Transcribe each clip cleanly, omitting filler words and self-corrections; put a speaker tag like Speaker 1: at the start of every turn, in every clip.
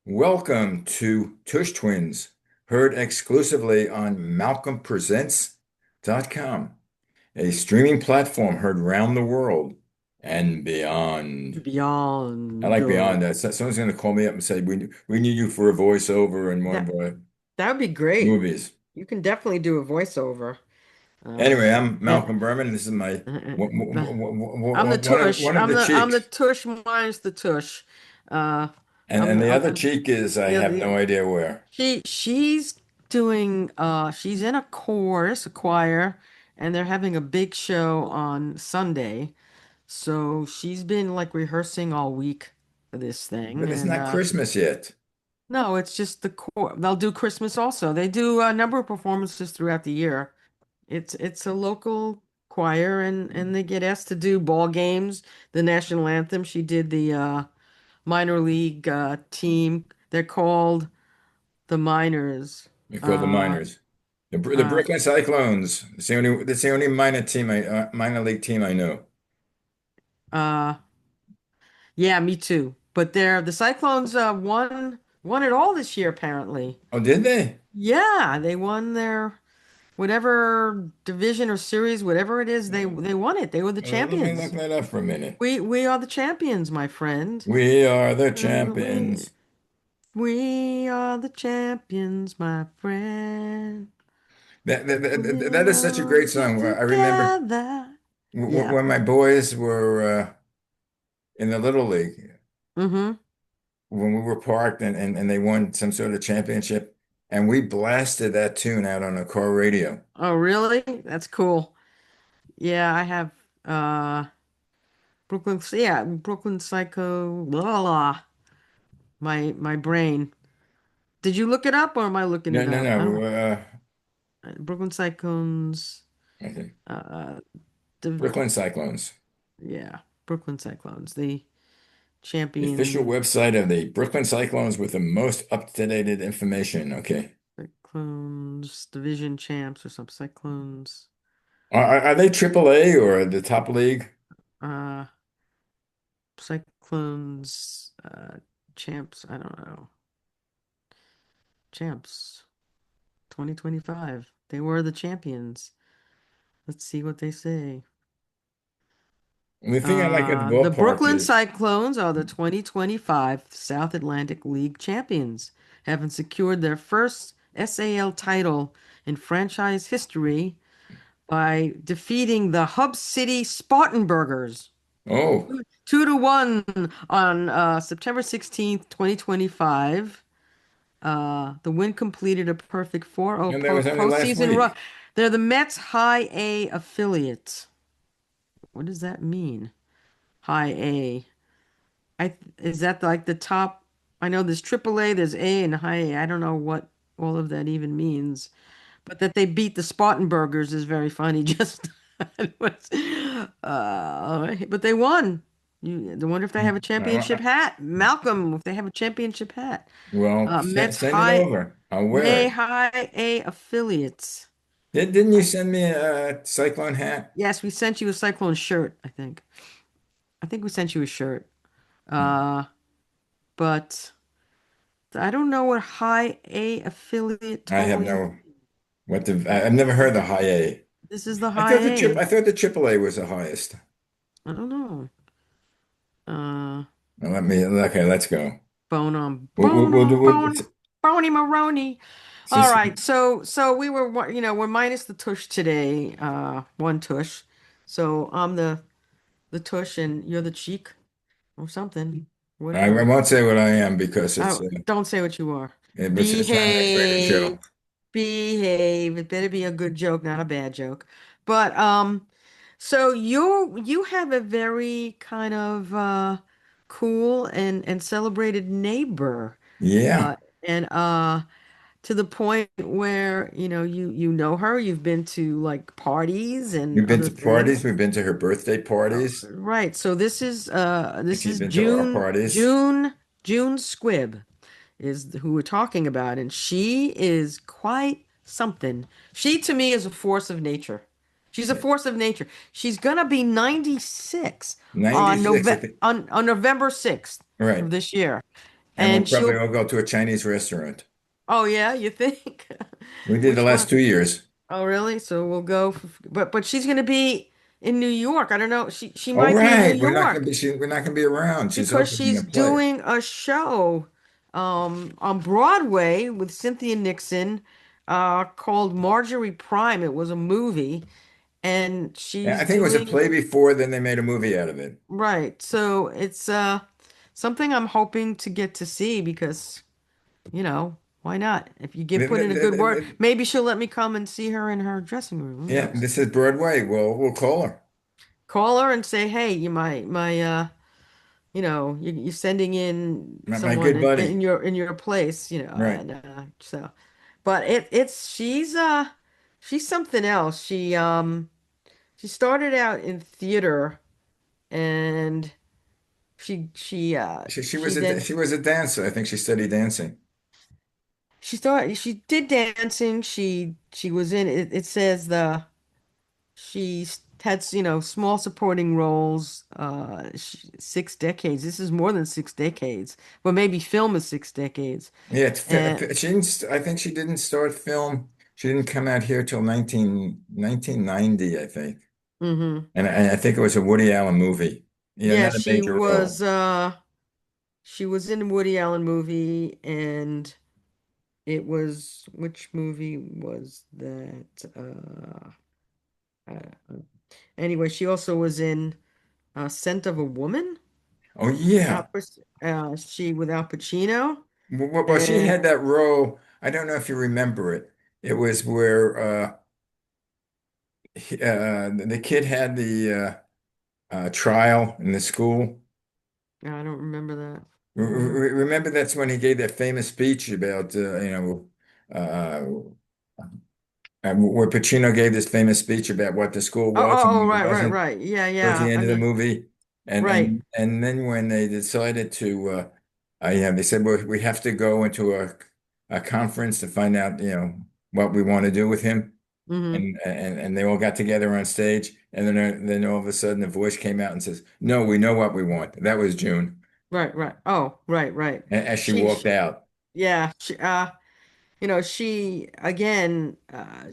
Speaker 1: Welcome to Tush Twins, heard exclusively on MalcolmPresents.com, a streaming platform heard round the world and beyond. I
Speaker 2: Beyond
Speaker 1: like beyond that. Someone's going to call me up and say, we need you for a voiceover in one of
Speaker 2: that
Speaker 1: our
Speaker 2: that would be great.
Speaker 1: movies.
Speaker 2: You can definitely do a voiceover.
Speaker 1: Anyway, I'm
Speaker 2: And
Speaker 1: Malcolm Berman. This is my
Speaker 2: I'm the Tush.
Speaker 1: one of
Speaker 2: I'm
Speaker 1: the
Speaker 2: the
Speaker 1: cheeks.
Speaker 2: Tush minus the Tush. Uh,
Speaker 1: And the other
Speaker 2: I'm
Speaker 1: cheek is I
Speaker 2: the
Speaker 1: have
Speaker 2: other.
Speaker 1: no idea where.
Speaker 2: She's doing. She's in a chorus, a choir, and they're having a big show on Sunday. So she's been like rehearsing all week for this thing,
Speaker 1: But it's
Speaker 2: and
Speaker 1: not Christmas yet.
Speaker 2: no, it's just the core. They'll do Christmas also. They do a number of performances throughout the year. It's a local choir and they get asked to do ball games, the national anthem. She did the minor league team. They're called the Miners.
Speaker 1: They're called the
Speaker 2: Uh
Speaker 1: Miners. The
Speaker 2: uh
Speaker 1: Brooklyn Cyclones. That's the only minor league team I know.
Speaker 2: uh yeah, me too. But the Cyclones won it all this year apparently.
Speaker 1: Oh, did they?
Speaker 2: Yeah, they won their whatever division or series, whatever it is, they won it. They were the
Speaker 1: Let me look
Speaker 2: champions.
Speaker 1: that up for a minute.
Speaker 2: We are the champions, my friend.
Speaker 1: We are the
Speaker 2: We
Speaker 1: champions.
Speaker 2: we are the champions, my friend.
Speaker 1: That is such a
Speaker 2: We'll
Speaker 1: great
Speaker 2: stick
Speaker 1: song. I remember
Speaker 2: together. Yeah.
Speaker 1: when my boys were in the Little League,
Speaker 2: Mm-hmm.
Speaker 1: when we were parked and they won some sort of championship, and we blasted that tune out on a car radio.
Speaker 2: Oh, really? That's cool. Yeah, I have Brooklyn Psycho, blah, blah. My brain. Did you look it up or am I looking
Speaker 1: No,
Speaker 2: it
Speaker 1: no,
Speaker 2: up? I
Speaker 1: no.
Speaker 2: don't Brooklyn Cyclones
Speaker 1: I think
Speaker 2: uh the
Speaker 1: Brooklyn Cyclones.
Speaker 2: yeah, Brooklyn Cyclones, the
Speaker 1: The official
Speaker 2: champion
Speaker 1: website of the Brooklyn Cyclones with the most up-to-date information. Okay.
Speaker 2: Cyclones division champs or some Cyclones
Speaker 1: Are they AAA or the top league?
Speaker 2: uh Cyclones champs, I don't know. Champs 2025. They were the champions. Let's see what they say.
Speaker 1: The thing I like at the
Speaker 2: The
Speaker 1: ballpark
Speaker 2: Brooklyn
Speaker 1: is,
Speaker 2: Cyclones are the 2025 South Atlantic League champions, having secured their first SAL title in franchise history by defeating the Hub City Spartanburgers
Speaker 1: oh,
Speaker 2: 2-1 on September 16th, 2025. The win completed a perfect 4-0
Speaker 1: and that was only last
Speaker 2: postseason run.
Speaker 1: week.
Speaker 2: They're the Mets High A affiliate. What does that mean? High A. Is that like the top? I know there's triple A, there's A and high A. I don't know what all of that even means. But that they beat the Spartanburgers is very funny. Just it was, but they won. I wonder if they have a championship hat. Malcolm, if they have a championship hat.
Speaker 1: Well,
Speaker 2: Mets
Speaker 1: send it over. I'll wear
Speaker 2: May
Speaker 1: it.
Speaker 2: High A affiliates.
Speaker 1: Didn't you
Speaker 2: I,
Speaker 1: send me a Cyclone hat?
Speaker 2: yes, we sent you a Cyclone shirt, I think. I think we sent you a shirt. Uh, but I don't know what high A affiliate
Speaker 1: I have
Speaker 2: totally.
Speaker 1: no, I've never heard the high A.
Speaker 2: This is the high A.
Speaker 1: I thought the AAA was the highest.
Speaker 2: I don't know. Uh,
Speaker 1: Now okay, let's go.
Speaker 2: bone on
Speaker 1: We'll,
Speaker 2: bone
Speaker 1: we'll do,
Speaker 2: on
Speaker 1: we'll,
Speaker 2: bone, bony Maroney. All
Speaker 1: since
Speaker 2: right, so we were we're minus the tush today, one tush. So I'm the tush and you're the cheek or something,
Speaker 1: I
Speaker 2: whatever.
Speaker 1: won't say what I am because
Speaker 2: Oh, don't say what you are.
Speaker 1: it's not an X-rated show.
Speaker 2: Behave, behave. It better be a good joke, not a bad joke. But so you have a very kind of cool and celebrated neighbor.
Speaker 1: Yeah,
Speaker 2: Uh and to the point where, you know her, you've been to like parties and
Speaker 1: we've been
Speaker 2: other
Speaker 1: to parties.
Speaker 2: things.
Speaker 1: We've been to her birthday parties,
Speaker 2: Right. So
Speaker 1: and
Speaker 2: this
Speaker 1: she's
Speaker 2: is
Speaker 1: been to our parties.
Speaker 2: June Squibb is who we're talking about, and she is quite something. She to me is a force of nature. She's a force of nature. She's gonna be 96 on
Speaker 1: 96, I think.
Speaker 2: November 6th
Speaker 1: Right.
Speaker 2: of this year.
Speaker 1: And we'll
Speaker 2: And
Speaker 1: probably
Speaker 2: she'll,
Speaker 1: all go to a Chinese restaurant.
Speaker 2: oh yeah, you think?
Speaker 1: We did the
Speaker 2: Which
Speaker 1: last
Speaker 2: one?
Speaker 1: 2 years.
Speaker 2: Oh, really? So we'll go, but she's going to be in New York. I don't know. She
Speaker 1: Oh,
Speaker 2: might be in New
Speaker 1: right.
Speaker 2: York
Speaker 1: We're not gonna be around. She's
Speaker 2: because
Speaker 1: opening
Speaker 2: she's
Speaker 1: a play.
Speaker 2: doing a show on Broadway with Cynthia Nixon called Marjorie Prime. It was a movie, and
Speaker 1: Yeah,
Speaker 2: she's
Speaker 1: I think it was a
Speaker 2: doing
Speaker 1: play before, then they made a movie out of it.
Speaker 2: right. So it's something I'm hoping to get to see because, why not? If you get
Speaker 1: Th-
Speaker 2: put
Speaker 1: th-
Speaker 2: in a
Speaker 1: th-
Speaker 2: good
Speaker 1: th-
Speaker 2: word,
Speaker 1: th-
Speaker 2: maybe she'll let me come and see her in her dressing room. Who
Speaker 1: Yeah,
Speaker 2: knows?
Speaker 1: this is Broadway. We'll call her.
Speaker 2: Call her and say, "Hey, you my you're sending in
Speaker 1: My
Speaker 2: someone
Speaker 1: good
Speaker 2: in
Speaker 1: buddy.
Speaker 2: your place,
Speaker 1: Right.
Speaker 2: and so, but it's she's something else. She started out in theater and she then
Speaker 1: She was a dancer. I think she studied dancing.
Speaker 2: she did dancing. She was in it. It says had small supporting roles 6 decades. This is more than 6 decades. Well, maybe film is 6 decades.
Speaker 1: Yeah,
Speaker 2: And
Speaker 1: she didn't. I think she didn't start film. She didn't come out here till 1990, I think.
Speaker 2: hmm
Speaker 1: And I think it was a Woody Allen movie. Yeah,
Speaker 2: yeah,
Speaker 1: not a major role.
Speaker 2: she was in a Woody Allen movie, and it was, which movie was that? Anyway, she also was in Scent of a Woman.
Speaker 1: Oh yeah.
Speaker 2: She with Al Pacino.
Speaker 1: Well, she
Speaker 2: And
Speaker 1: had that role. I don't know if you remember it. It was where the kid had the trial in the school.
Speaker 2: I don't remember that.
Speaker 1: Remember that's when he gave that famous speech about where Pacino gave this famous speech about what the school
Speaker 2: Oh,
Speaker 1: was and
Speaker 2: oh, oh,
Speaker 1: what it
Speaker 2: right, right,
Speaker 1: wasn't
Speaker 2: right. Yeah,
Speaker 1: towards the
Speaker 2: yeah.
Speaker 1: end
Speaker 2: I
Speaker 1: of the
Speaker 2: mean,
Speaker 1: movie.
Speaker 2: right.
Speaker 1: And then when they decided to yeah, they said, well, we have to go into a conference to find out, what we want to do with him.
Speaker 2: hmm
Speaker 1: And they all got together on stage, and then all of a sudden the voice came out and says, "No, we know what we want." That was June,
Speaker 2: Right, right. Oh, right, right.
Speaker 1: as she
Speaker 2: She,
Speaker 1: walked
Speaker 2: she
Speaker 1: out.
Speaker 2: yeah, she again,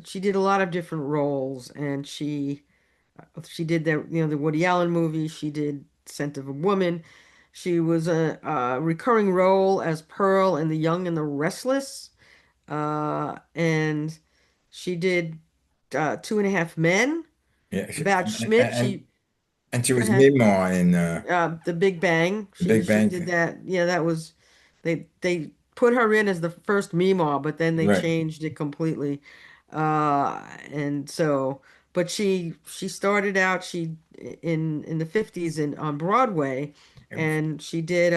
Speaker 2: she did a lot of different roles, and she did the Woody Allen movie. She did Scent of a Woman. She was a recurring role as Pearl in The Young and the Restless. And she did Two and a Half Men
Speaker 1: Yeah,
Speaker 2: about Schmidt.
Speaker 1: and she
Speaker 2: Go
Speaker 1: was
Speaker 2: ahead.
Speaker 1: Mima in
Speaker 2: The Big Bang.
Speaker 1: The
Speaker 2: She
Speaker 1: Big
Speaker 2: she
Speaker 1: Bang
Speaker 2: did
Speaker 1: Thing.
Speaker 2: that. Yeah, that was they put her in as the first Meemaw, but then they
Speaker 1: Right.
Speaker 2: changed it completely. And so, but she started out in the 50s in on Broadway, and she did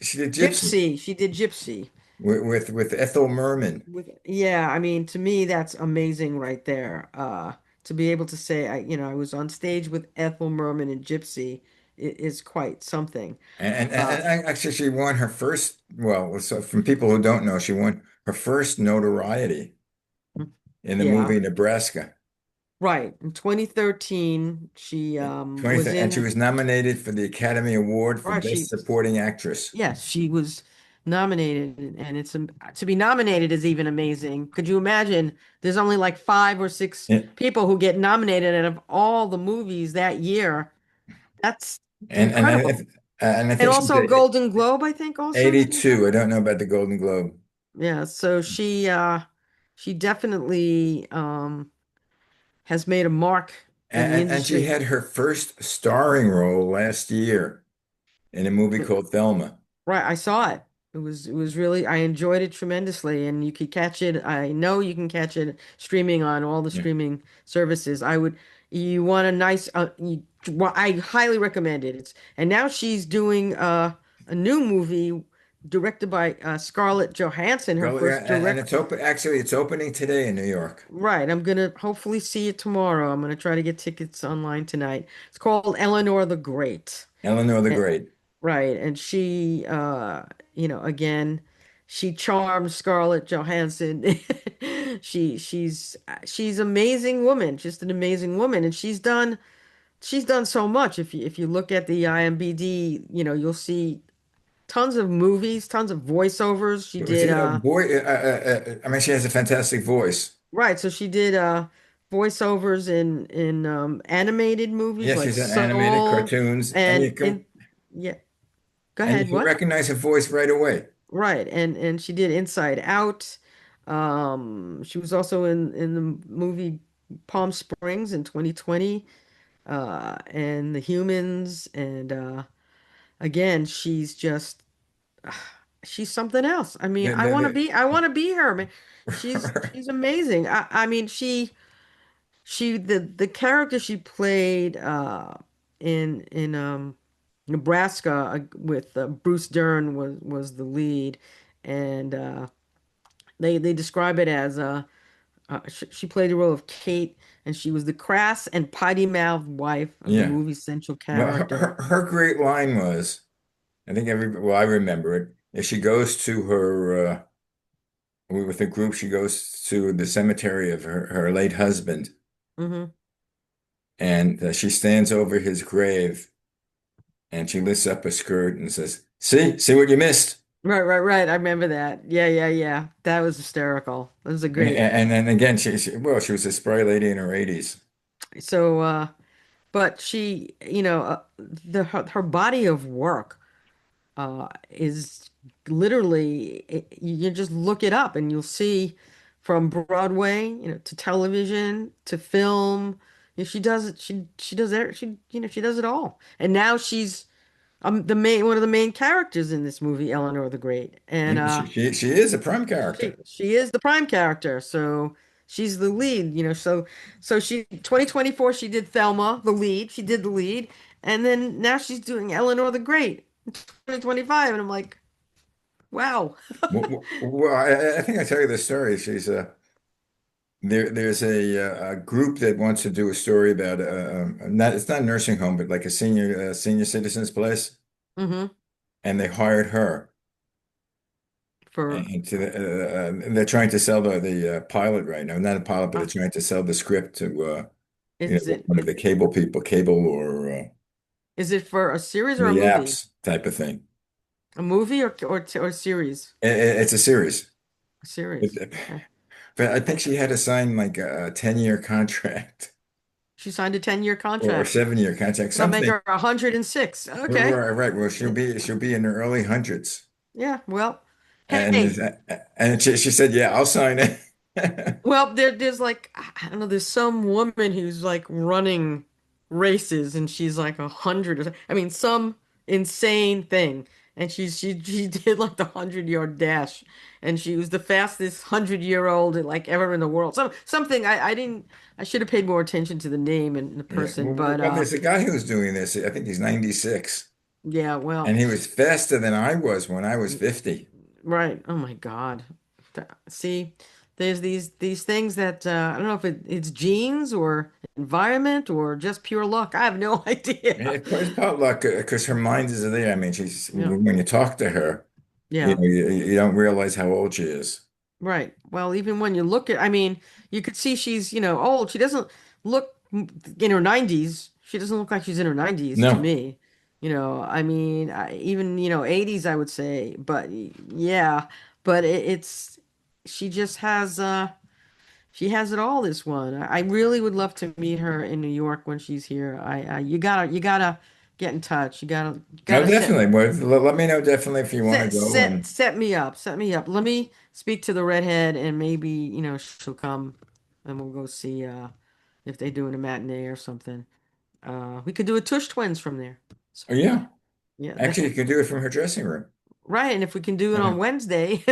Speaker 1: She did Gypsy
Speaker 2: Gypsy. She did Gypsy.
Speaker 1: with Ethel Merman.
Speaker 2: Yeah, I mean, to me, that's amazing right there. To be able to say, I was on stage with Ethel Merman and Gypsy is quite something. Uh,
Speaker 1: Actually, she won her first, well, so from people who don't know, she won her first notoriety in the
Speaker 2: yeah,
Speaker 1: movie Nebraska.
Speaker 2: right. In 2013, she
Speaker 1: 20,
Speaker 2: was
Speaker 1: and she
Speaker 2: in,
Speaker 1: was nominated for the Academy Award for
Speaker 2: right,
Speaker 1: Best Supporting Actress.
Speaker 2: yes, she was nominated, and to be nominated is even amazing. Could you imagine? There's only like 5 or 6
Speaker 1: Yeah.
Speaker 2: people who get nominated out of all the movies that year. That's
Speaker 1: And and I
Speaker 2: incredible.
Speaker 1: and I
Speaker 2: And
Speaker 1: think she
Speaker 2: also
Speaker 1: did
Speaker 2: Golden Globe, I think also she got.
Speaker 1: 82. I don't know about the Golden Globe.
Speaker 2: Yeah, so she definitely has made a mark in the
Speaker 1: And she
Speaker 2: industry.
Speaker 1: had her first starring role last year in a movie called Thelma.
Speaker 2: Right, I saw it. It was really, I enjoyed it tremendously, and you could catch it. I know you can catch it streaming on all the
Speaker 1: Yeah.
Speaker 2: streaming services. You want a nice well, I highly recommend it. And now she's doing a new movie directed by Scarlett Johansson, her
Speaker 1: Well, yeah,
Speaker 2: first
Speaker 1: and
Speaker 2: direct.
Speaker 1: it's open. Actually, it's opening today in New York.
Speaker 2: Right, I'm gonna hopefully see it tomorrow. I'm gonna try to get tickets online tonight. It's called Eleanor the Great.
Speaker 1: Eleanor the
Speaker 2: Eh,
Speaker 1: Great.
Speaker 2: Right, and she, again, she charms Scarlett Johansson. She's amazing woman, just an amazing woman, and she's done so much. If you look at the IMDb, you'll see tons of movies, tons of voiceovers. She
Speaker 1: Was
Speaker 2: did
Speaker 1: it a boy? I mean, she has a fantastic voice.
Speaker 2: right, so she did voiceovers in animated movies
Speaker 1: Yeah,
Speaker 2: like
Speaker 1: she's in animated
Speaker 2: Soul
Speaker 1: cartoons, and
Speaker 2: and in yeah, go
Speaker 1: you
Speaker 2: ahead,
Speaker 1: can
Speaker 2: what?
Speaker 1: recognize her voice right away.
Speaker 2: Right, and she did Inside Out. She was also in the movie Palm Springs in 2020, and The Humans, and again, she's just she's something else. I mean,
Speaker 1: The, the, the,
Speaker 2: I want to be her. I mean, she's amazing. I mean, the character she played in Nebraska with Bruce Dern was the lead, and they describe it as she played the role of Kate, and she was the crass and potty-mouthed wife of the
Speaker 1: yeah.
Speaker 2: movie's central
Speaker 1: Well,
Speaker 2: character.
Speaker 1: her great line was, I think well, I remember it. If she goes to her with a group, she goes to the cemetery of her late husband,
Speaker 2: Hmm.
Speaker 1: and she stands over his grave, and she lifts up her skirt and says, see what you missed."
Speaker 2: Right, right, right. I remember that. Yeah, yeah, yeah. That was hysterical. That was a great.
Speaker 1: And then again, well, she was a spry lady in her 80s.
Speaker 2: So, but she, her body of work is literally you just look it up and you'll see from Broadway, to television to film. She does it. She does it. She does it all. And now she's the main one of the main characters in this movie, Eleanor the Great. And
Speaker 1: She is a prime
Speaker 2: she
Speaker 1: character.
Speaker 2: she is the prime character, so she's the lead, so she 2024 she did Thelma, the lead. She did the lead, and then now she's doing Eleanor the Great in 2025, and I'm like, wow.
Speaker 1: Well, I think I tell you the story. She's there's a group that wants to do a story about not it's not a nursing home, but like a senior citizens place,
Speaker 2: Hmm.
Speaker 1: and they hired her.
Speaker 2: For
Speaker 1: And they're trying to sell the pilot right now. Not a pilot, but they're
Speaker 2: uh,
Speaker 1: trying to sell the script to
Speaker 2: is it
Speaker 1: one of the cable people, cable or
Speaker 2: is it for a series or a
Speaker 1: the
Speaker 2: movie?
Speaker 1: apps type of thing.
Speaker 2: A movie or a series?
Speaker 1: It's a series.
Speaker 2: A
Speaker 1: But,
Speaker 2: series. Okay.
Speaker 1: but I think she had to sign like a 10-year contract
Speaker 2: She signed a 10-year
Speaker 1: or
Speaker 2: contract.
Speaker 1: 7-year contract,
Speaker 2: That'll make
Speaker 1: something.
Speaker 2: her 106. Okay.
Speaker 1: Right, right. Well, she'll be in her early hundreds.
Speaker 2: Yeah, well,
Speaker 1: And
Speaker 2: hey,
Speaker 1: she said, "Yeah, I'll sign it."
Speaker 2: well, there's like I don't know, there's some woman who's like running races and she's like 100 or I mean some insane thing. And she did like the 100-yard dash and she was the fastest 100-year-old like ever in the world. Something I didn't I should have paid more attention to the name and the
Speaker 1: Yeah.
Speaker 2: person, but
Speaker 1: Well, there's a guy who's doing this. I think he's 96,
Speaker 2: yeah, well,
Speaker 1: and he was faster than I was when I was 50.
Speaker 2: right. Oh my God. See, there's these things that I don't know if it's genes or environment or just pure luck. I have no idea.
Speaker 1: It's potluck because her mind is there. I mean, she's
Speaker 2: Yeah.
Speaker 1: when you talk to her,
Speaker 2: Yeah.
Speaker 1: you don't realize how old she is.
Speaker 2: Right. Well, even when you look at, I mean, you could see she's, old. She doesn't look in her 90s. She doesn't look like she's in her 90s to
Speaker 1: No,
Speaker 2: me. I mean, even, 80s, I would say. But yeah, but she just has, she has it all, this one. I really would love to meet her in New York when she's here. You gotta get in touch. You
Speaker 1: no,
Speaker 2: gotta
Speaker 1: definitely. Well, let me know definitely if you want to go. And
Speaker 2: set me up. Set me up. Let me speak to the redhead and maybe, she'll come and we'll go see if they're doing a matinee or something. We could do a Tush Twins from there. So,
Speaker 1: oh yeah,
Speaker 2: yeah,
Speaker 1: actually, you can do it from her dressing room.
Speaker 2: right. And if we can do it
Speaker 1: Yeah.
Speaker 2: on Wednesday,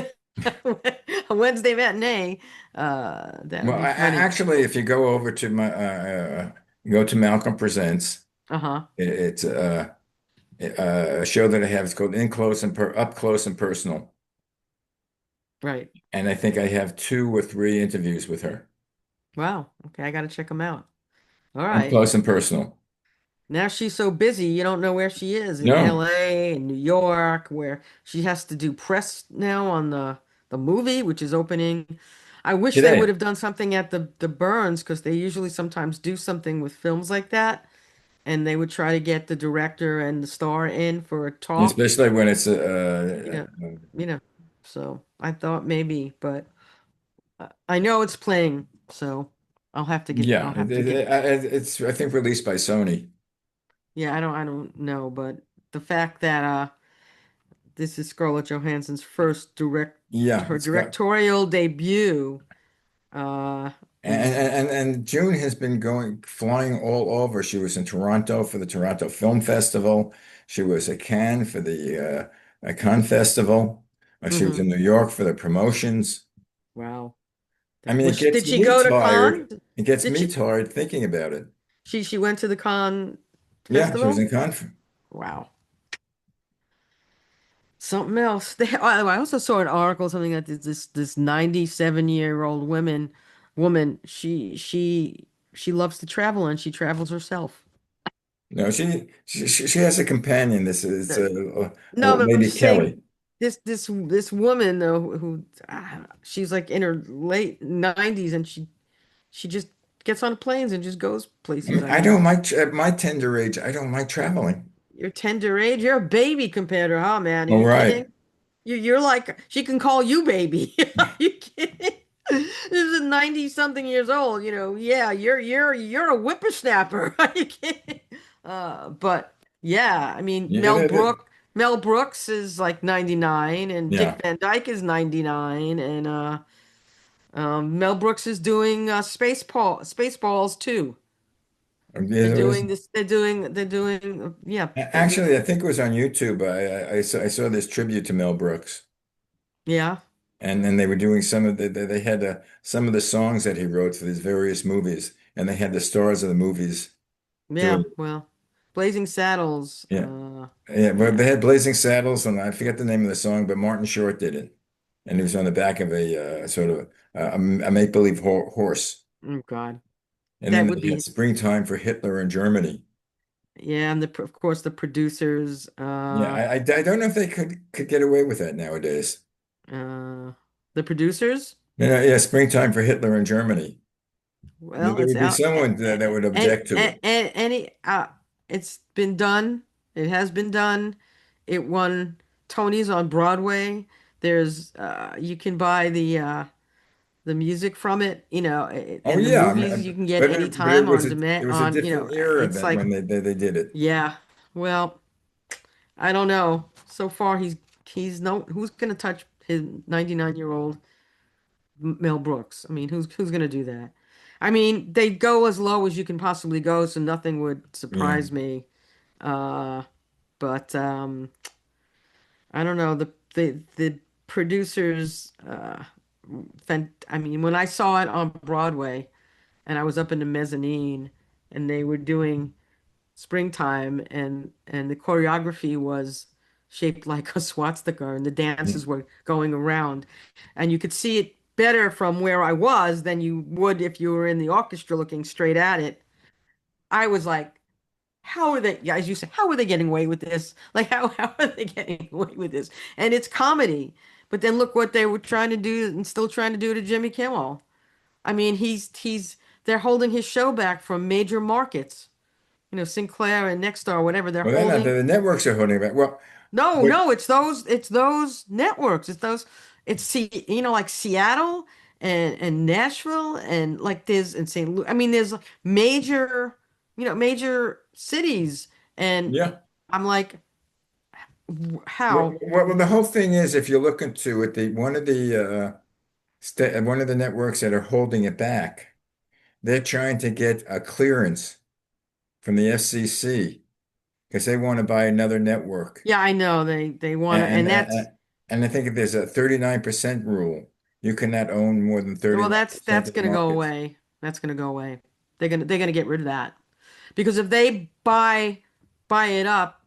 Speaker 2: a Wednesday matinee, that would
Speaker 1: Well,
Speaker 2: be funny.
Speaker 1: actually, if you go over to go to Malcolm Presents,
Speaker 2: Uh-huh.
Speaker 1: it's a show that I have. It's called Up Close and Personal,
Speaker 2: Right.
Speaker 1: and I think I have 2 or 3 interviews with her.
Speaker 2: Wow. Okay, I gotta check them out. All
Speaker 1: Up
Speaker 2: right.
Speaker 1: close and personal.
Speaker 2: Now she's so busy, you don't know where she is in
Speaker 1: No,
Speaker 2: LA, in New York, where she has to do press now on the movie, which is opening. I wish they would
Speaker 1: today.
Speaker 2: have done something at the Burns because they usually sometimes do something with films like that. and they would try to get the director and the star in for a talk,
Speaker 1: Especially when it's
Speaker 2: you know, you know. So I thought maybe, but I know it's playing, so
Speaker 1: yeah,
Speaker 2: I'll have to get,
Speaker 1: it's I think released by Sony.
Speaker 2: yeah, I don't know, but the fact that this is Scarlett Johansson's first
Speaker 1: Yeah,
Speaker 2: her
Speaker 1: it's got
Speaker 2: directorial debut, uh, is,
Speaker 1: and June has been going flying all over. She was in Toronto for the Toronto Film Festival. She was at Cannes for the Cannes Festival. She was
Speaker 2: mhm,
Speaker 1: in New York for the promotions.
Speaker 2: wow.
Speaker 1: I mean, it
Speaker 2: Did
Speaker 1: gets
Speaker 2: she
Speaker 1: me
Speaker 2: go to
Speaker 1: tired.
Speaker 2: Cannes?
Speaker 1: It gets
Speaker 2: Did
Speaker 1: me
Speaker 2: she,
Speaker 1: tired thinking about it.
Speaker 2: she went to the Cannes
Speaker 1: Yeah, she was
Speaker 2: festival?
Speaker 1: in Cannes.
Speaker 2: Wow. Something else. I also saw an article, something that this 97-year-old woman, she loves to travel and she travels herself.
Speaker 1: No, she has a companion. This is
Speaker 2: Uh, No,
Speaker 1: old
Speaker 2: but I'm
Speaker 1: lady
Speaker 2: just saying
Speaker 1: Kelly.
Speaker 2: this woman though who she's like in her late 90s and she just gets on planes and just goes
Speaker 1: I
Speaker 2: places,
Speaker 1: mean,
Speaker 2: I
Speaker 1: I don't
Speaker 2: guess.
Speaker 1: like at my tender age. I don't like traveling.
Speaker 2: Your tender age, you're a baby compared to her, man. Are
Speaker 1: All
Speaker 2: you
Speaker 1: right.
Speaker 2: kidding? You're like she can call you baby. Are you kidding? This is 90 something years old, you know. Yeah, you're a whippersnapper. Are you kidding? But yeah, I mean
Speaker 1: Yeah,
Speaker 2: Mel Brooks is like 99 and Dick
Speaker 1: yeah.
Speaker 2: Van Dyke is 99 and Mel Brooks is doing Spaceballs too.
Speaker 1: Yeah,
Speaker 2: They're
Speaker 1: there was.
Speaker 2: doing this they're doing yeah, they're doing
Speaker 1: Actually, I think it was on YouTube. I saw this tribute to Mel Brooks,
Speaker 2: yeah.
Speaker 1: and then they were doing some of they had some of the songs that he wrote for these various movies, and they had the stars of the movies doing
Speaker 2: Yeah,
Speaker 1: it.
Speaker 2: well, Blazing Saddles,
Speaker 1: Yeah, yeah. But
Speaker 2: yeah.
Speaker 1: they had Blazing Saddles, and I forget the name of the song, but Martin Short did it, and he was on the back of a sort of a make-believe horse,
Speaker 2: Oh God.
Speaker 1: and then
Speaker 2: That would
Speaker 1: they had
Speaker 2: be
Speaker 1: Springtime for Hitler in Germany.
Speaker 2: yeah, and of course the producers
Speaker 1: Yeah, I don't know if they could get away with that nowadays.
Speaker 2: uh the producers,
Speaker 1: Yeah, Springtime for Hitler in Germany.
Speaker 2: well,
Speaker 1: There
Speaker 2: it's
Speaker 1: would be
Speaker 2: out
Speaker 1: someone that would object to it.
Speaker 2: any it's been done. It has been done. It won Tony's on Broadway. There's you can buy the music from it, you know,
Speaker 1: Oh
Speaker 2: and the
Speaker 1: yeah,
Speaker 2: movies you can get
Speaker 1: but
Speaker 2: anytime on
Speaker 1: it
Speaker 2: demand
Speaker 1: was a
Speaker 2: on, you
Speaker 1: different
Speaker 2: know,
Speaker 1: era
Speaker 2: it's
Speaker 1: that
Speaker 2: like
Speaker 1: when they did it.
Speaker 2: yeah. Well, I don't know. So far, he's no who's gonna touch his 99-year-old Mel Brooks? I mean, who's gonna do that? I mean, they go as low as you can possibly go, so nothing would
Speaker 1: Yeah.
Speaker 2: surprise me. Uh, but I don't know. The producers, I mean, when I saw it on Broadway, and I was up in the mezzanine, and they were doing springtime and the choreography was shaped like a swastika and the dances were going around and you could see it better from where I was than you would if you were in the orchestra looking straight at it. I was like, how are they, yeah, as you said, how are they getting away with this? Like how are they getting away with this? And it's comedy. But then look what they were trying to do and still trying to do to Jimmy Kimmel. I mean, they're holding his show back from major markets, you know, Sinclair and Nexstar, whatever, they're
Speaker 1: Well, they're not.
Speaker 2: holding.
Speaker 1: The networks are holding it back. Well,
Speaker 2: No,
Speaker 1: but
Speaker 2: no, it's those networks. You know, like Seattle and Nashville and like there's in St. Louis. I mean, there's major, you know, major cities, and
Speaker 1: yeah.
Speaker 2: I'm like, how?
Speaker 1: The whole thing is, if you look into it, the one of the networks that are holding it back, they're trying to get a clearance from the FCC because they want to buy another network.
Speaker 2: Yeah, I know they want to,
Speaker 1: And,
Speaker 2: and
Speaker 1: and,
Speaker 2: that's
Speaker 1: and and I think there's a 39% rule. You cannot own more than
Speaker 2: well,
Speaker 1: 39%
Speaker 2: that's
Speaker 1: of the
Speaker 2: gonna go
Speaker 1: market.
Speaker 2: away. That's gonna go away. They're gonna get rid of that because if they buy it up,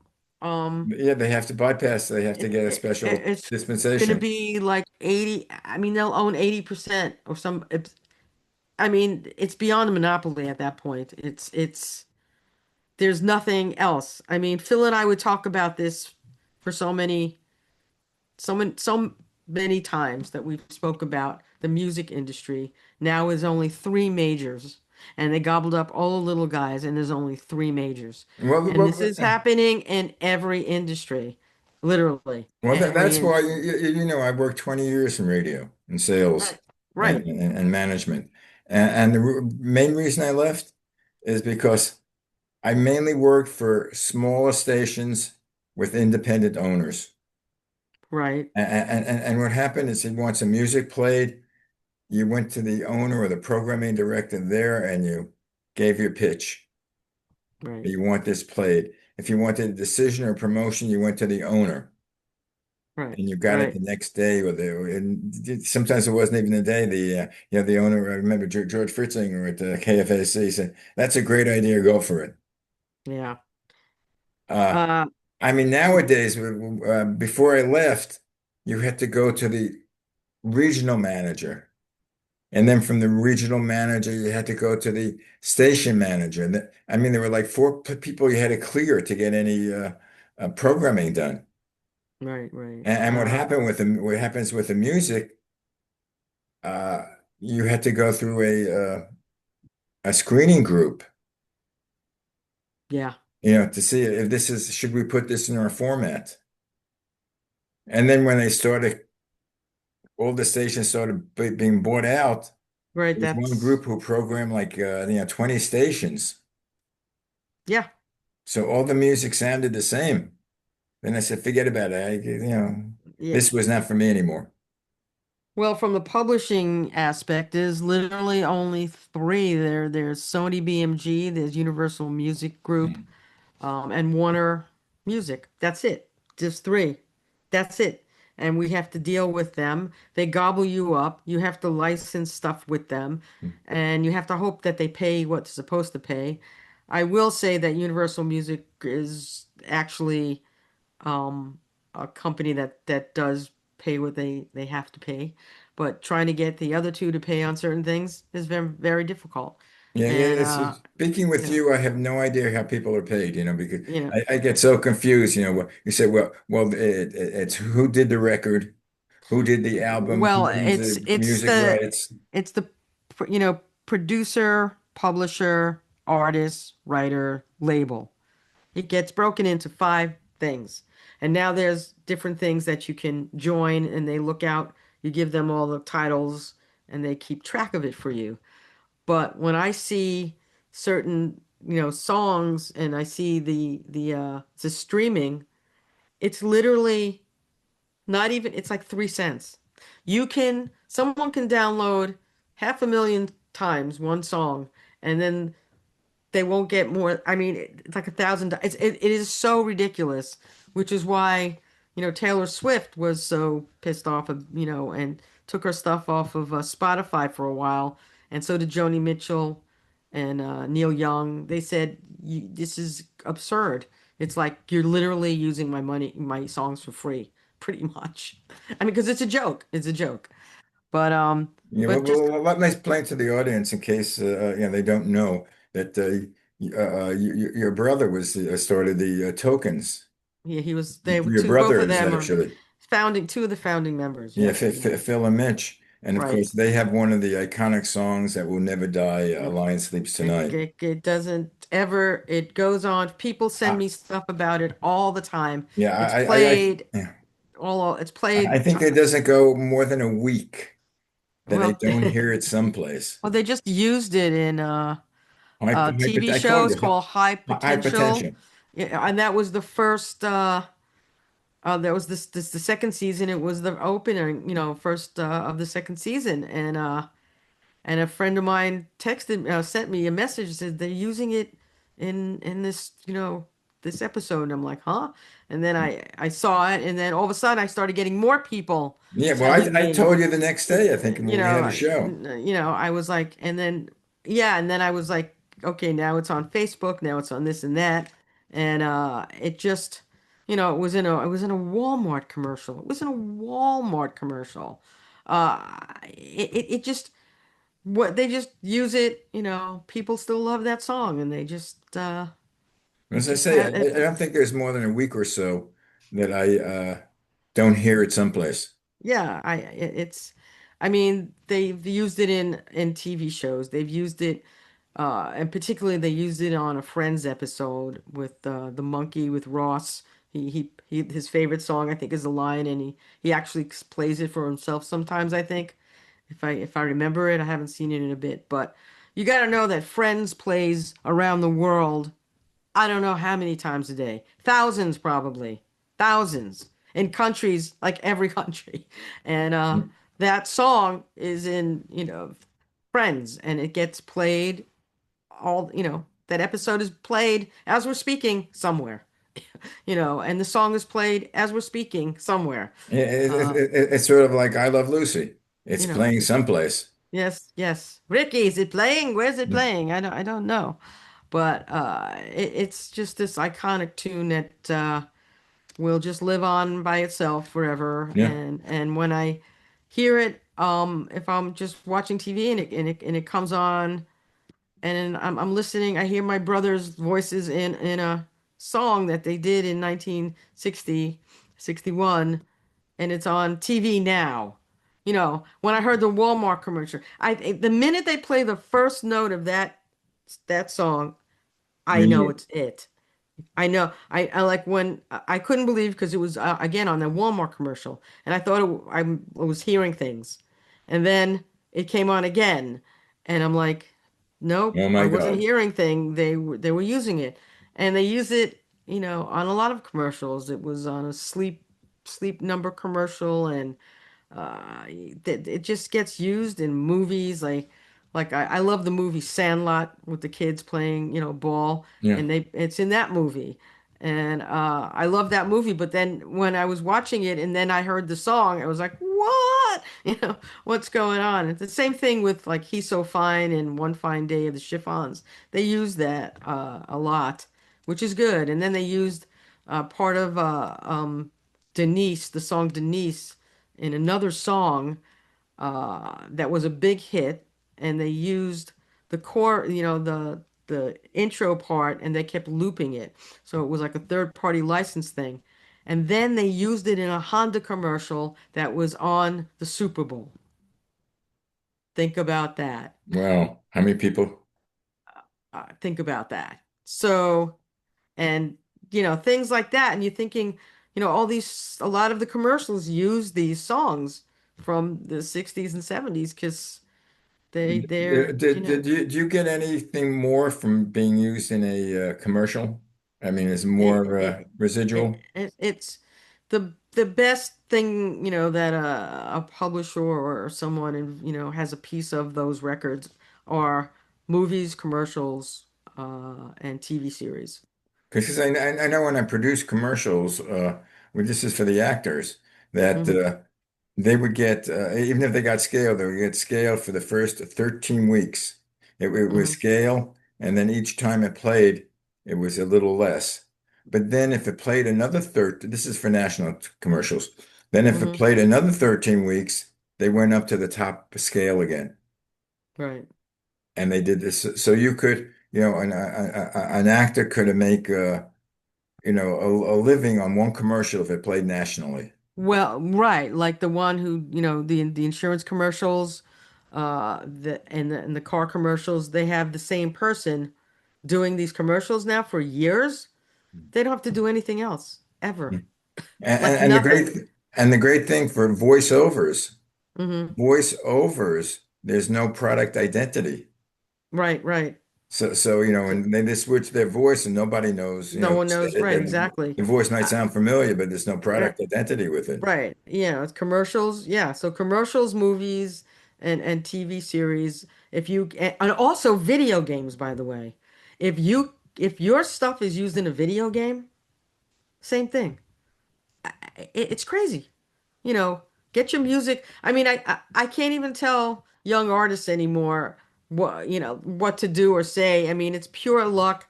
Speaker 1: Yeah, they have to bypass, they have to get a special
Speaker 2: it's gonna
Speaker 1: dispensation.
Speaker 2: be like 80. I mean, they'll own 80% or I mean, it's beyond a monopoly at that point. There's nothing else. I mean, Phil and I would talk about this for so many times that we spoke about the music industry. Now is only three majors. and they gobbled up all the little guys, and there's only three majors.
Speaker 1: Well,
Speaker 2: And this is happening in every industry, literally every
Speaker 1: that's why
Speaker 2: industry.
Speaker 1: I worked 20 years in radio and sales
Speaker 2: Right. Right.
Speaker 1: and management. And the main reason I left is because I mainly worked for smaller stations with independent owners.
Speaker 2: Right.
Speaker 1: And what happened is he wants some music played. You went to the owner or the programming director there and you gave your pitch.
Speaker 2: Right.
Speaker 1: You want this played. If you wanted a decision or promotion, you went to the owner
Speaker 2: Right.
Speaker 1: and you got it
Speaker 2: Right.
Speaker 1: the next day and sometimes it wasn't even a day. The owner, I remember George Fritzinger at the KFAC said, "That's a great idea. Go for it."
Speaker 2: Yeah.
Speaker 1: Uh,
Speaker 2: Uh,
Speaker 1: I mean, nowadays, before I left, you had to go to the regional manager. And then from the regional manager, you had to go to the station manager. I mean, there were like four people you had to clear to get any programming done.
Speaker 2: right. Right.
Speaker 1: And what happens with the music, uh, you had to go through a screening group,
Speaker 2: Yeah.
Speaker 1: to see if should we put this in our format? And then when all the stations started being bought out,
Speaker 2: Right.
Speaker 1: there was one group who programmed like 20 stations.
Speaker 2: Yeah.
Speaker 1: So all the music sounded the same. Then I said, forget about it.
Speaker 2: Yeah.
Speaker 1: This was not for me anymore.
Speaker 2: Well, from the publishing aspect, there's literally only three. There's Sony BMG, there's Universal Music Group, and Warner Music. That's it. Just three. That's it. And we have to deal with them. They gobble you up. You have to license stuff with them, and you have to hope that they pay what they're supposed to pay. I will say that Universal Music is actually a company that does pay what they have to pay, but trying to get the other two to pay on certain things is very very difficult.
Speaker 1: Yeah, yeah.
Speaker 2: And
Speaker 1: Speaking
Speaker 2: you
Speaker 1: with
Speaker 2: know,
Speaker 1: you, I have no idea how people are paid, because
Speaker 2: you know,
Speaker 1: I get so confused. You say, well, it's who did the record, who did the album, who
Speaker 2: well,
Speaker 1: owns
Speaker 2: it's
Speaker 1: the
Speaker 2: it's
Speaker 1: music
Speaker 2: the
Speaker 1: rights.
Speaker 2: it's the producer, publisher, artist, writer, label. It gets broken into five things. And now there's different things that you can join and they look out, you give them all the titles and they keep track of it for you. But when I see certain, songs and I see the streaming, it's literally not even, it's like 3 cents. Someone can download 500,000 times one song and then they won't get more. I mean, it's like $1,000. It is so ridiculous, which is why, Taylor Swift was so pissed off of, and took her stuff off of Spotify for a while. And so did Joni Mitchell and Neil Young. They said, this is absurd. It's like you're literally using my money, my songs for free, pretty much. I mean, because it's a joke. It's a joke. But
Speaker 1: Yeah,
Speaker 2: but just
Speaker 1: let me explain to the audience in case they don't know that your brother was started the tokens.
Speaker 2: yeah, he was they were
Speaker 1: Your
Speaker 2: two. Both of
Speaker 1: brothers
Speaker 2: them are
Speaker 1: actually.
Speaker 2: founding two of the founding members.
Speaker 1: Yeah,
Speaker 2: Yeah, yeah,
Speaker 1: Phil and Mitch. And of
Speaker 2: right.
Speaker 1: course, they have one of the iconic songs that will never die,
Speaker 2: Yeah.
Speaker 1: Lion Sleeps
Speaker 2: It,
Speaker 1: Tonight.
Speaker 2: it it doesn't ever. It goes on. People send
Speaker 1: Uh,
Speaker 2: me stuff about it all the time.
Speaker 1: yeah,
Speaker 2: It's played
Speaker 1: yeah.
Speaker 2: all. It's
Speaker 1: I
Speaker 2: played.
Speaker 1: think it doesn't go more than a week that I
Speaker 2: Well,
Speaker 1: don't hear it someplace.
Speaker 2: well, they just used it in a TV
Speaker 1: I
Speaker 2: show.
Speaker 1: told
Speaker 2: It's
Speaker 1: you,
Speaker 2: called High Potential,
Speaker 1: hypertension.
Speaker 2: yeah, and that was the first. That was this the second season. It was the opening, first of the second season, and a friend of mine sent me a message said they're using it in this, this episode. And I'm like, huh? And then I saw it, and then all of a sudden I started getting more people
Speaker 1: Yeah, well,
Speaker 2: telling
Speaker 1: I
Speaker 2: me,
Speaker 1: told you the next day, I think, when we had a show.
Speaker 2: I was like, and then yeah, and then I was like, okay, now it's on Facebook, now it's on this and that, and it just, it was in a Walmart commercial. It was in a Walmart commercial. It just what they just use it, people still love that song and they just it
Speaker 1: As I
Speaker 2: just
Speaker 1: say,
Speaker 2: had
Speaker 1: I don't think there's more than a week or so that I don't hear it someplace.
Speaker 2: yeah, it's I mean, they've used it in TV shows. They've used it And particularly they used it on a Friends episode with the monkey with Ross. His favorite song I think is The Lion, and he actually plays it for himself sometimes, I think. If I remember it, I haven't seen it in a bit, but you got to know that Friends plays around the world. I don't know how many times a day. Thousands probably. Thousands. In countries like every country. And that song is in, Friends, and it gets played that episode is played as we're speaking somewhere, and the song is played as we're speaking somewhere. Uh,
Speaker 1: It's sort of like I Love Lucy. It's
Speaker 2: you know,
Speaker 1: playing someplace.
Speaker 2: yes, yes. Ricky, is it playing? Where's it
Speaker 1: Mm.
Speaker 2: playing? I don't know. But it's just this iconic tune that will just live on by itself forever.
Speaker 1: Yeah.
Speaker 2: And when I hear it, if I'm just watching TV and it comes on, and I'm listening. I hear my brother's voices in a song that they did in 1960, 61, and it's on TV now. When I heard the Walmart commercial, the minute they play the first note of that song, I
Speaker 1: You
Speaker 2: know
Speaker 1: knew.
Speaker 2: it's it. I know. I like when I couldn't believe because it was again on the Walmart commercial, and I thought I was hearing things, and then it came on again, and I'm like, nope,
Speaker 1: Oh
Speaker 2: I
Speaker 1: my
Speaker 2: wasn't
Speaker 1: God.
Speaker 2: hearing thing. They were using it, and they use it, on a lot of commercials. It was on a sleep number commercial, and it just gets used in movies like I love the movie Sandlot with the kids playing, ball,
Speaker 1: Yeah.
Speaker 2: and it's in that movie. And I love that movie, but then when I was watching it and then I heard the song, I was like, "What? What's going on?" It's the same thing with like He's So Fine and One Fine Day of the Chiffons. They use that a lot, which is good. And then they used part of Denise, the song Denise, in another song that was a big hit, and they used the core, the intro part, and they kept looping it. So it was like a third party license thing. And then they used it in a Honda commercial that was on the Super Bowl. Think about that.
Speaker 1: Wow. How many people?
Speaker 2: Think about that. So, and things like that, and you're thinking, a lot of the commercials use these songs from the 60s and 70s because they're,
Speaker 1: Did you get anything more from being used in a commercial? I mean, is
Speaker 2: it,
Speaker 1: more
Speaker 2: it,
Speaker 1: residual?
Speaker 2: it's the best thing, that a publisher or someone, has a piece of those records are movies, commercials, and TV series.
Speaker 1: Because I know when I produce commercials, well, this is for the actors, that
Speaker 2: Hmm.
Speaker 1: they would get, even if they got scale, they would get scale for the first 13 weeks. It was
Speaker 2: Hmm.
Speaker 1: scale, and then each time it played, it was a little less. But then if it played another 13, this is for national commercials. Then if it
Speaker 2: Hmm.
Speaker 1: played another 13 weeks, they went up to the top scale again.
Speaker 2: Right.
Speaker 1: And they did this. So you could, an actor could make, a living on one commercial if it played nationally.
Speaker 2: Well, right, like the one who, the insurance commercials, and the car commercials, they have the same person doing these commercials now for years. They don't have to do anything else ever.
Speaker 1: And,
Speaker 2: Like
Speaker 1: and the
Speaker 2: nothing.
Speaker 1: great thing for
Speaker 2: Hmm.
Speaker 1: there's no product identity.
Speaker 2: Right, right.
Speaker 1: So
Speaker 2: So
Speaker 1: and they switch their voice and nobody knows,
Speaker 2: no one knows, right, exactly.
Speaker 1: the voice might
Speaker 2: Uh,
Speaker 1: sound familiar, but there's no
Speaker 2: yeah,
Speaker 1: product identity with it.
Speaker 2: right. It's commercials. Yeah, so commercials, movies, and TV series. And also video games, by the way. If your stuff is used in a video game, same thing. It's crazy. you know, get your music. I mean, I can't even tell young artists anymore what to do or say. I mean, it's pure luck.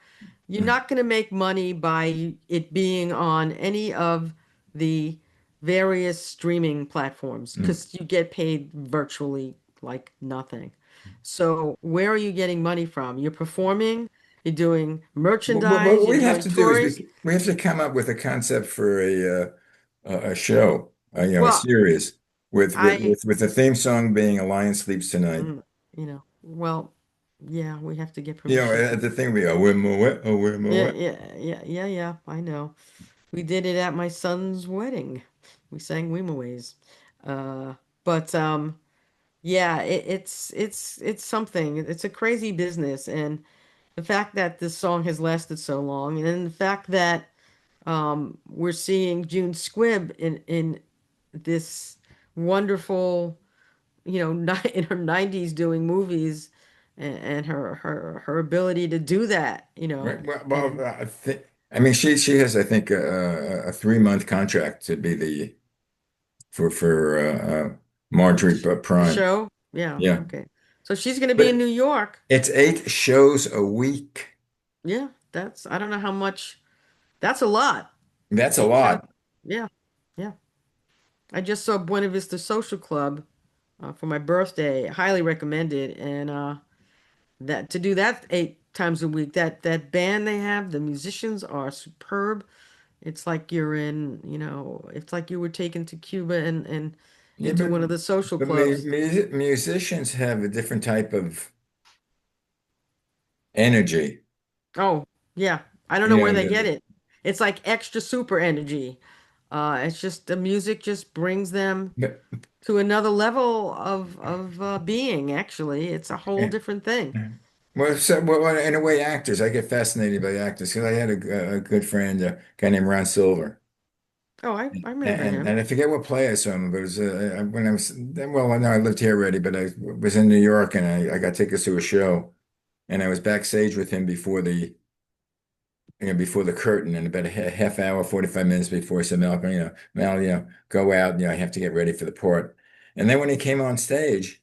Speaker 2: You're
Speaker 1: Mm,
Speaker 2: not going to make money by it being on any of the various streaming platforms
Speaker 1: mm.
Speaker 2: because you get paid virtually like nothing. So where are you getting money from? You're performing, you're doing
Speaker 1: What
Speaker 2: merchandise, you're
Speaker 1: we have
Speaker 2: doing
Speaker 1: to do is
Speaker 2: tours.
Speaker 1: we have to come up with a concept for a show, a
Speaker 2: Well,
Speaker 1: series
Speaker 2: I,
Speaker 1: with the theme song being "A Lion Sleeps Tonight."
Speaker 2: well. Yeah, we have to get
Speaker 1: You know,
Speaker 2: permission
Speaker 1: at
Speaker 2: from.
Speaker 1: the thing we go, we're more, oh, we're
Speaker 2: Yeah,
Speaker 1: more.
Speaker 2: yeah, yeah, yeah, yeah. I know. We did it at my son's wedding. We sang Weemaways. Uh, but yeah, it's something. It's a crazy business, and the fact that this song has lasted so long, and then the fact that we're seeing June Squibb in this wonderful, in her 90s doing movies, and her ability to do that,
Speaker 1: Right. Well,
Speaker 2: and
Speaker 1: I mean, she has, I think, a 3-month contract to be the for Marjorie
Speaker 2: the
Speaker 1: Prime.
Speaker 2: show, yeah,
Speaker 1: Yeah,
Speaker 2: okay. So she's going to be in
Speaker 1: but
Speaker 2: New York.
Speaker 1: it's 8 shows a week.
Speaker 2: Yeah, I don't know how much, that's a lot.
Speaker 1: That's a
Speaker 2: 8 shows.
Speaker 1: lot.
Speaker 2: Yeah, yeah. I just saw Buena Vista Social Club for my birthday. Highly recommended. And that to do that 8 times a week, that band they have, the musicians are superb. It's like you're in, it's like you were taken to Cuba and
Speaker 1: Yeah,
Speaker 2: into one of the social
Speaker 1: but
Speaker 2: clubs.
Speaker 1: musicians have a different type of energy.
Speaker 2: Oh, yeah. I don't know
Speaker 1: You
Speaker 2: where
Speaker 1: know,
Speaker 2: they get it. It's like extra super energy. It's just the music just brings them
Speaker 1: but,
Speaker 2: to another level of being, actually. It's a whole
Speaker 1: yeah.
Speaker 2: different thing.
Speaker 1: Well, in a way, actors. I get fascinated by actors because I had a good friend, a guy named Ron Silver,
Speaker 2: Oh, I remember
Speaker 1: and
Speaker 2: him.
Speaker 1: I forget what play I saw him, but it was when I was well, no, I lived here already, but I was in New York, and I got tickets to a show, and I was backstage with him before the curtain, and about a half hour, 45 minutes before, he said, Malcolm, Mal, go out, I have to get ready for the part. And then when he came on stage,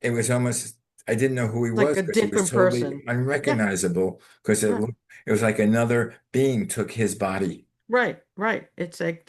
Speaker 1: it was almost, I didn't know who he
Speaker 2: Like
Speaker 1: was
Speaker 2: a
Speaker 1: because he was
Speaker 2: different
Speaker 1: totally
Speaker 2: person. Yeah,
Speaker 1: unrecognizable because
Speaker 2: right.
Speaker 1: it was like another being took his body.
Speaker 2: Right, right. It's like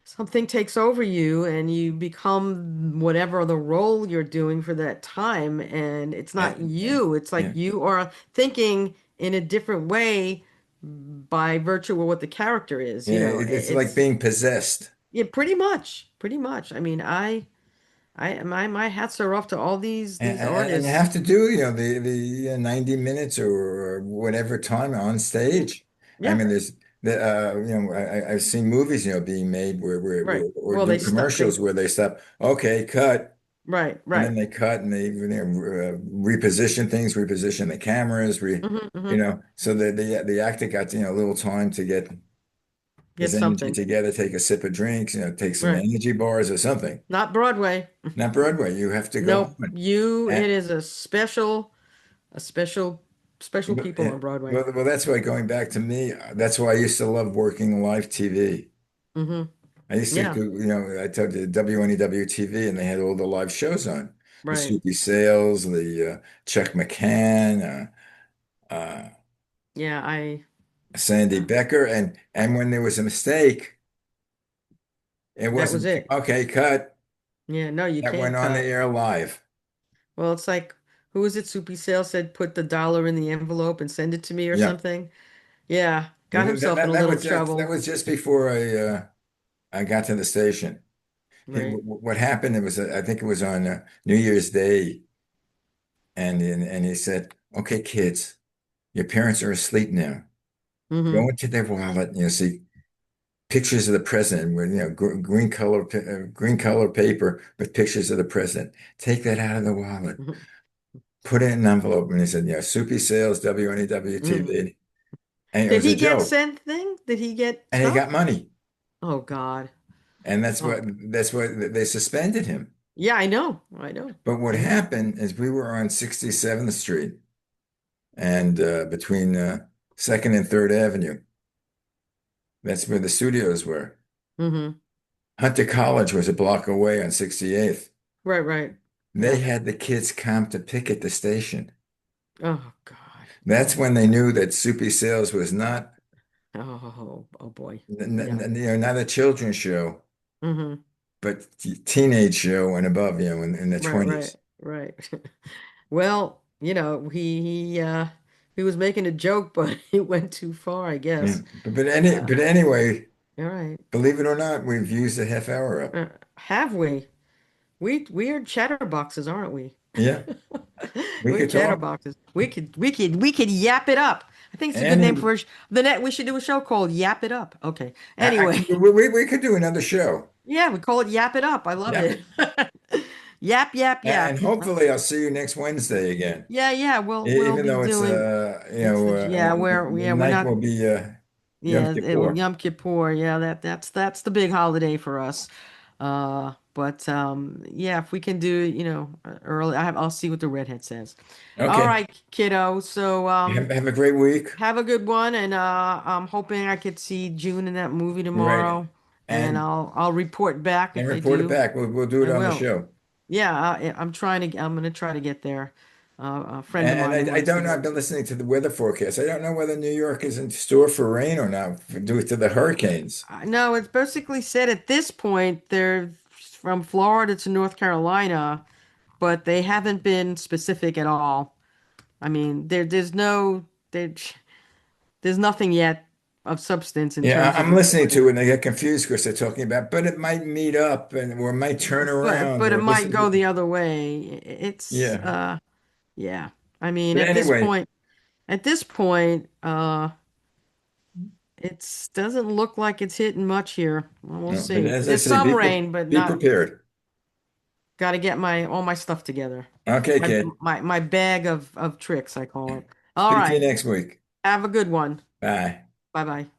Speaker 2: something takes over you and you become whatever the role you're doing for that time, and it's not
Speaker 1: And
Speaker 2: you. It's like
Speaker 1: yeah,
Speaker 2: you are thinking in a different way by virtue of what the character is,
Speaker 1: yeah, it's like
Speaker 2: It's
Speaker 1: being possessed.
Speaker 2: yeah, pretty much. Pretty much. I mean, my hats are off to all these
Speaker 1: And you
Speaker 2: artists.
Speaker 1: have to do, the 90 minutes or whatever time on
Speaker 2: Yeah,
Speaker 1: stage. I
Speaker 2: yeah,
Speaker 1: mean, there's I've seen movies, being made
Speaker 2: right.
Speaker 1: or
Speaker 2: Well,
Speaker 1: do
Speaker 2: they stop
Speaker 1: commercials
Speaker 2: they
Speaker 1: where they stop, okay, cut,
Speaker 2: right,
Speaker 1: and
Speaker 2: right.
Speaker 1: then they cut and they reposition things, reposition the cameras,
Speaker 2: Hmm.
Speaker 1: so the actor got, a little time to get his
Speaker 2: Get
Speaker 1: energy
Speaker 2: something.
Speaker 1: together, take a sip of drinks, take some
Speaker 2: Right.
Speaker 1: energy bars or something.
Speaker 2: Not Broadway.
Speaker 1: Not Broadway. You have to go
Speaker 2: Nope.
Speaker 1: home.
Speaker 2: It
Speaker 1: And,
Speaker 2: is a special people
Speaker 1: yeah,
Speaker 2: on Broadway.
Speaker 1: well, that's why going back to me, that's why I used to love working live TV.
Speaker 2: Hmm.
Speaker 1: I used to
Speaker 2: Yeah,
Speaker 1: do, I told you WNEW TV, and they had all the live shows on. The
Speaker 2: right.
Speaker 1: Soupy Sales, the Chuck McCann,
Speaker 2: Yeah,
Speaker 1: Sandy Becker, and when there was a mistake, it
Speaker 2: that was
Speaker 1: wasn't
Speaker 2: it.
Speaker 1: okay, cut.
Speaker 2: Yeah, no, you
Speaker 1: That went
Speaker 2: can't
Speaker 1: on the
Speaker 2: cut.
Speaker 1: air live.
Speaker 2: Well, it's like, who was it? Soupy Sale said put the dollar in the envelope and send it to me or
Speaker 1: Yeah.
Speaker 2: something. Yeah, got
Speaker 1: That,
Speaker 2: himself in a
Speaker 1: that
Speaker 2: little
Speaker 1: was that
Speaker 2: trouble.
Speaker 1: was just before I got to the station.
Speaker 2: Right.
Speaker 1: What happened? It was I think it was on New Year's Day, and he said, "Okay, kids, your parents are asleep now.
Speaker 2: Hmm.
Speaker 1: Go into their wallet and you'll see pictures of the president with green color paper with pictures of the president. Take that out of the wallet, put it in an envelope." And he said, Soupy Sales, WNEW
Speaker 2: Hmm.
Speaker 1: TV, and it
Speaker 2: Did
Speaker 1: was a
Speaker 2: he get
Speaker 1: joke,
Speaker 2: sent thing? Did he get
Speaker 1: and he got
Speaker 2: stuff?
Speaker 1: money,
Speaker 2: Oh God.
Speaker 1: and
Speaker 2: Oh,
Speaker 1: that's what they suspended him.
Speaker 2: yeah, I know. I know.
Speaker 1: But what
Speaker 2: Yeah.
Speaker 1: happened is we were on 67th Street and between Second and Third Avenue. That's where the studios were.
Speaker 2: Hmm.
Speaker 1: Hunter College was a block away on 68th.
Speaker 2: Right, right.
Speaker 1: They
Speaker 2: Yeah.
Speaker 1: had the kids come to picket the station.
Speaker 2: Oh God.
Speaker 1: That's
Speaker 2: Oh.
Speaker 1: when they knew that Soupy Sales was not,
Speaker 2: Oh, oh boy. Yeah.
Speaker 1: not a children's show,
Speaker 2: Hmm.
Speaker 1: but teenage show and above, in the
Speaker 2: Right, right,
Speaker 1: 20s.
Speaker 2: right. Well, he was making a joke, but he went too far, I
Speaker 1: Yeah.
Speaker 2: guess.
Speaker 1: But
Speaker 2: Uh,
Speaker 1: anyway,
Speaker 2: all right.
Speaker 1: believe it or not, we've used a half hour up.
Speaker 2: Have we? We are chatterboxes, aren't we?
Speaker 1: Yeah, we
Speaker 2: With
Speaker 1: could talk.
Speaker 2: chatterboxes. We could yap it up. I think it's a good name
Speaker 1: And
Speaker 2: for the net. We should do a show called Yap It Up. Okay. Anyway,
Speaker 1: we could do another show.
Speaker 2: yeah, we call it Yap It Up. I love
Speaker 1: Yeah.
Speaker 2: it. Yap, yap,
Speaker 1: And
Speaker 2: yap.
Speaker 1: hopefully I'll see you next Wednesday again.
Speaker 2: Yeah, yeah, we'll
Speaker 1: Even
Speaker 2: be
Speaker 1: though it's
Speaker 2: doing it's the yeah,
Speaker 1: the
Speaker 2: we're
Speaker 1: night
Speaker 2: not
Speaker 1: will be Yom
Speaker 2: yeah,
Speaker 1: Kippur.
Speaker 2: Yom Kippur. Yeah, that's the big holiday for us. But yeah, if we can do, early, I'll see what the redhead says. All
Speaker 1: Okay.
Speaker 2: right, kiddo. So
Speaker 1: Have a great week.
Speaker 2: have a good one, and I'm hoping I could see June in that movie
Speaker 1: Right.
Speaker 2: tomorrow, and
Speaker 1: And
Speaker 2: I'll report back if I
Speaker 1: report it
Speaker 2: do.
Speaker 1: back. We'll do it
Speaker 2: I
Speaker 1: on the
Speaker 2: will.
Speaker 1: show.
Speaker 2: Yeah, I'm gonna try to get there. A friend of
Speaker 1: And
Speaker 2: mine
Speaker 1: I
Speaker 2: wants to
Speaker 1: don't know. I've
Speaker 2: go.
Speaker 1: been listening to the weather forecast. I don't know whether New York is in store for rain or not due to the hurricanes.
Speaker 2: No, it's basically said at this point they're from Florida to North Carolina, but they haven't been specific at all. I mean, there, there's nothing yet of substance in
Speaker 1: Yeah,
Speaker 2: terms of
Speaker 1: I'm listening to it
Speaker 2: reporting.
Speaker 1: and I get confused because they're talking about, but it might meet up and or it might turn around
Speaker 2: But it
Speaker 1: or this.
Speaker 2: might go the other way. It's
Speaker 1: Yeah.
Speaker 2: yeah. I mean,
Speaker 1: But anyway,
Speaker 2: at this point, it's doesn't look like it's hitting much here. Well, we'll
Speaker 1: no, but
Speaker 2: see.
Speaker 1: as I
Speaker 2: There's
Speaker 1: say,
Speaker 2: some rain, but
Speaker 1: be
Speaker 2: not.
Speaker 1: prepared.
Speaker 2: Got to get my all my stuff together.
Speaker 1: Okay,
Speaker 2: My
Speaker 1: kid.
Speaker 2: my bag of tricks, I call it. All
Speaker 1: Speak to you
Speaker 2: right.
Speaker 1: next week.
Speaker 2: Have a good one.
Speaker 1: Bye.
Speaker 2: Bye bye.